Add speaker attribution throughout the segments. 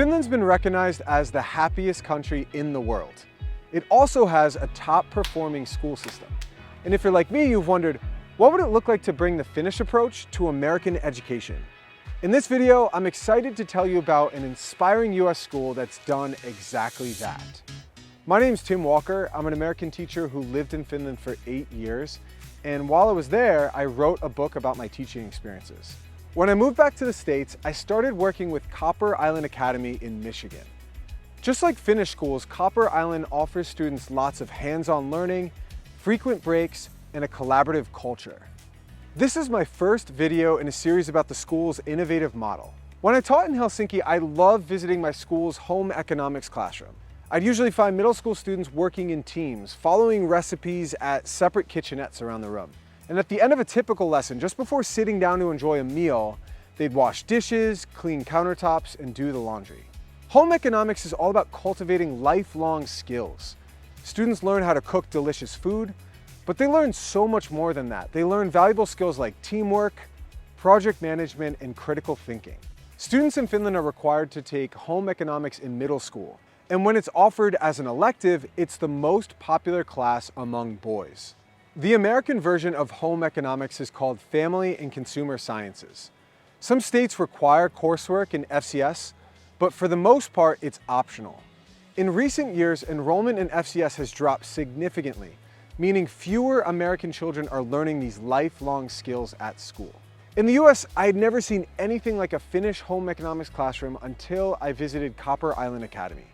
Speaker 1: Finland's been recognized as the happiest country in the world. It also has a top-performing school system. And if you're like me, you've wondered, what would it look like to bring the Finnish approach to American education? In this video, I'm excited to tell you about an inspiring US school that's done exactly that. My name's Tim Walker. I'm an American teacher who lived in Finland for 8 years. And while I was there, I wrote a book about my teaching experiences. When I moved back to the States, I started working with Copper Island Academy in Michigan. Just like Finnish schools, Copper Island offers students lots of hands-on learning, frequent breaks, and a collaborative culture. This is my first video in a series about the school's innovative model. When I taught in Helsinki, I loved visiting my school's home economics classroom. I'd usually find middle school students working in teams, following recipes at separate kitchenettes around the room. And at the end of a typical lesson, just before sitting down to enjoy a meal, they'd wash dishes, clean countertops, and do the laundry. Home economics is all about cultivating lifelong skills. Students learn how to cook delicious food, but they learn so much more than that. They learn valuable skills like teamwork, project management, and critical thinking. Students in Finland are required to take home economics in middle school, and when it's offered as an elective, it's the most popular class among boys. The American version of home economics is called Family and Consumer Sciences. Some states require coursework in FCS, but for the most part, it's optional. In recent years, enrollment in FCS has dropped significantly, meaning fewer American children are learning these lifelong skills at school. In the US, I had never seen anything like a Finnish home economics classroom until I visited Copper Island Academy.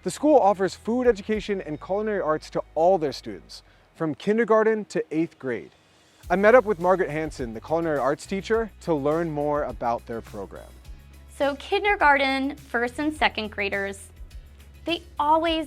Speaker 1: The school offers food education and culinary arts to all their students, from kindergarten to 8th grade. I met up with Margaret Hansen, the culinary arts teacher, to learn more about their program.
Speaker 2: So kindergarten, first and second graders, they always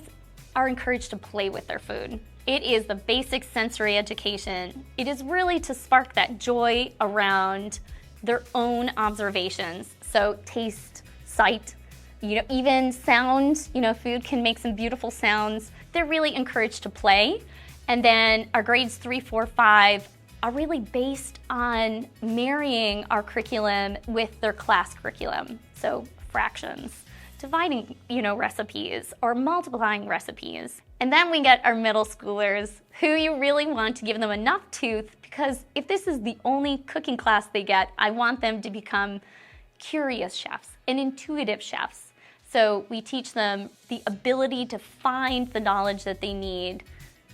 Speaker 2: are encouraged to play with their food. It is the basic sensory education. It is really to spark that joy around their own observations. So taste, sight, even sound, food can make some beautiful sounds. They're really encouraged to play. And then our grades 3, 4, 5 are really based on marrying our curriculum with their class curriculum. So fractions, dividing, recipes or multiplying recipes. And then we get our middle schoolers who you really want to give them enough tooth, because if this is the only cooking class they get, I want them to become curious chefs and intuitive chefs. So we teach them the ability to find the knowledge that they need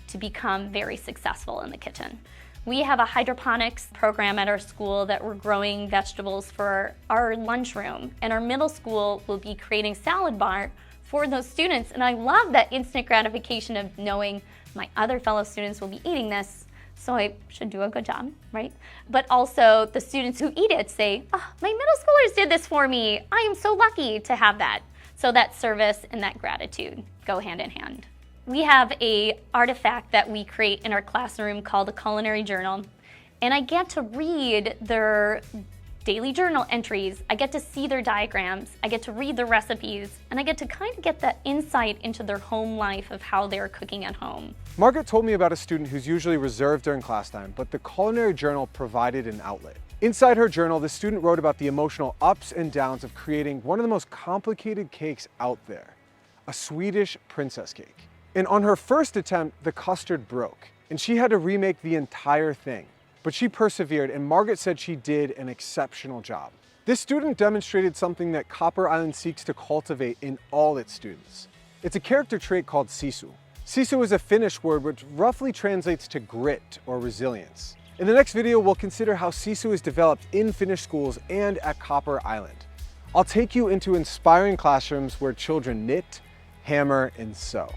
Speaker 2: to become very successful in the kitchen. We have a hydroponics program at our school that we're growing vegetables for our lunchroom, and our middle school will be creating salad bar for those students. And I love that instant gratification of knowing my other fellow students will be eating this, so I should do a good job, right? But also the students who eat it say, oh, my middle schoolers did this for me. I am so lucky to have that. So that service and that gratitude go hand in hand. We have an artifact that we create in our classroom called a culinary journal, and I get to read their daily journal entries. I get to see their diagrams, I get to read their recipes, and I get to kind of get that insight into their home life of how they're cooking at home.
Speaker 1: Margaret told me about a student who's usually reserved during class time, but the culinary journal provided an outlet. Inside her journal, the student wrote about the emotional ups and downs of creating one of the most complicated cakes out there, a Swedish princess cake. And on her first attempt, the custard broke, and she had to remake the entire thing. But she persevered, and Margaret said she did an exceptional job. This student demonstrated something that Copper Island seeks to cultivate in all its students. It's a character trait called sisu. Sisu is a Finnish word which roughly translates to grit or resilience. In the next video, we'll consider how sisu is developed in Finnish schools and at Copper Island. I'll take you into inspiring classrooms where children knit, hammer, and sew.